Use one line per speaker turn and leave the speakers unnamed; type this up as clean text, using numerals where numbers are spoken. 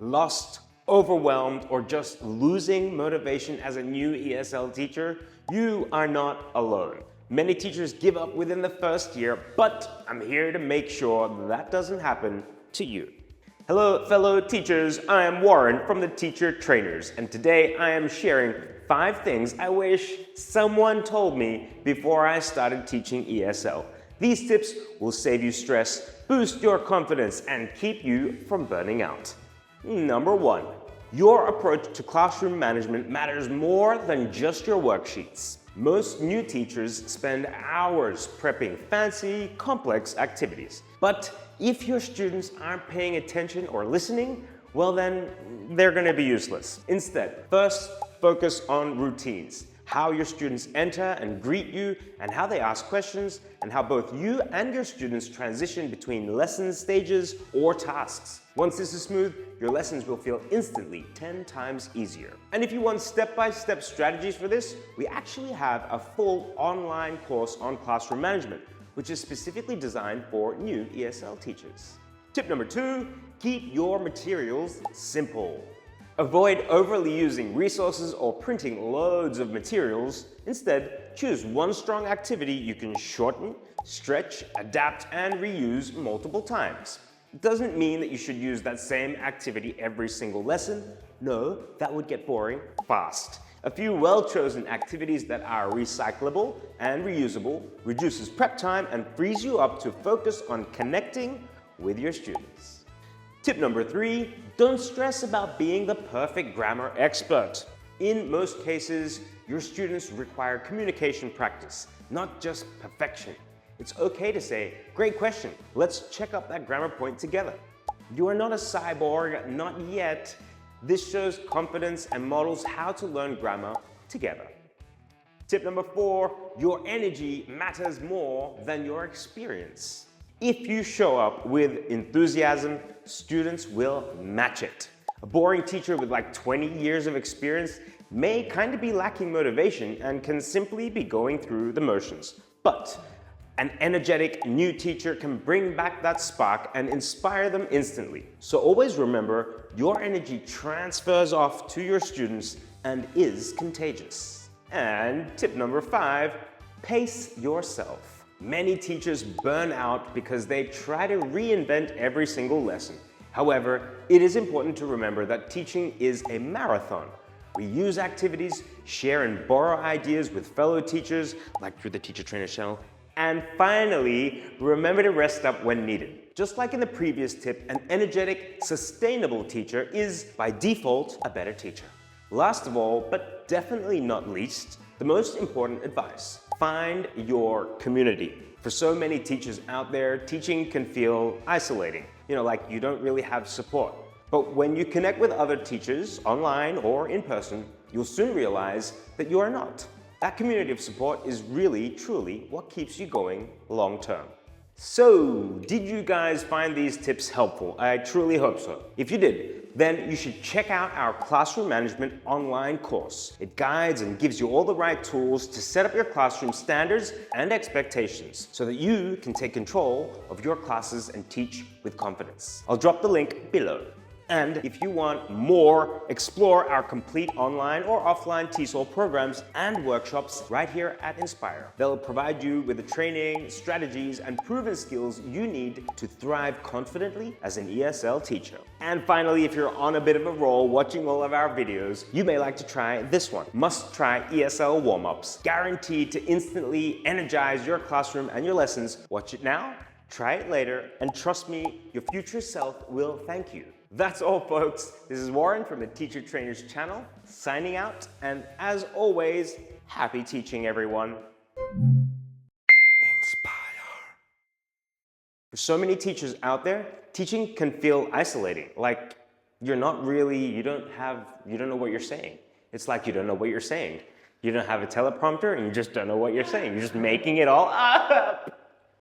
lost, overwhelmed, or just losing motivation as a new ESL teacher, you are not alone. Many teachers give up within the first year, but I'm here to make sure that doesn't happen to you. Hello, fellow teachers. I am Warren from the Teacher Trainers, and today I am sharing 5 things I wish someone told me before I started teaching ESL. These tips will save you stress, boost your confidence, and keep you from burning out. Number 1, your approach to classroom management matters more than just your worksheets. Most new teachers spend hours prepping fancy, complex activities. But if your students aren't paying attention or listening, well then, they're going to be useless. Instead, first, focus on routines. How your students enter and greet you, and how they ask questions, and how both you and your students transition between lesson stages or tasks. Once this is smooth, your lessons will feel instantly 10 times easier. And if you want step-by-step strategies for this, we actually have a full online course on classroom management, which is specifically designed for new ESL teachers. Tip number 2, keep your materials simple. Avoid overly using resources or printing loads of materials. Instead, choose one strong activity you can shorten, stretch, adapt, and reuse multiple times. It doesn't mean that you should use that same activity every single lesson. No, that would get boring fast. A few well-chosen activities that are recyclable and reusable reduces prep time and frees you up to focus on connecting with your students. Tip number 3, don't stress about being the perfect grammar expert. In most cases, your students require communication practice, not just perfection. It's okay to say, great question, let's check up that grammar point together. You are not a cyborg, not yet. This shows confidence and models how to learn grammar together. Tip number 4, your energy matters more than your experience. If you show up with enthusiasm, students will match it. A boring teacher with like 20 years of experience may kind of be lacking motivation and can simply be going through the motions. But an energetic new teacher can bring back that spark and inspire them instantly. So always remember, your energy transfers off to your students and is contagious. And tip number 5, pace yourself. Many teachers burn out because they try to reinvent every single lesson. However, it is important to remember that teaching is a marathon. We use activities, share and borrow ideas with fellow teachers, like through the Teacher Trainers channel. And finally, remember to rest up when needed. Just like in the previous tip, an energetic, sustainable teacher is, by default, a better teacher. Last of all, but definitely not least, the most important advice. Find your community. For so many teachers out there, teaching can feel isolating. Like you don't really have support. But when you connect with other teachers, online or in person, you'll soon realize that you are not. That community of support is really, truly what keeps you going long term. So, did you guys find these tips helpful? I truly hope so. If you did, then you should check out our classroom management online course. It guides and gives you all the right tools to set up your classroom standards and expectations so that you can take control of your classes and teach with confidence. I'll drop the link below. And if you want more, explore our complete online or offline TESOL programs and workshops right here at Inspire. They'll provide you with the training, strategies, and proven skills you need to thrive confidently as an ESL teacher. And finally, if you're on a bit of a roll watching all of our videos, you may like to try this one. Must-try ESL warm-ups. Guaranteed to instantly energize your classroom and your lessons. Watch it now, try it later, and trust me, your future self will thank you. That's all, folks. This is Warren from the Teacher Trainers channel, signing out, and as always, happy teaching, everyone. Inspire. For so many teachers out there, teaching can feel isolating, like you don't know what you're saying. It's like you don't know what you're saying. You don't have a teleprompter and you just don't know what you're saying. You're just making it all up.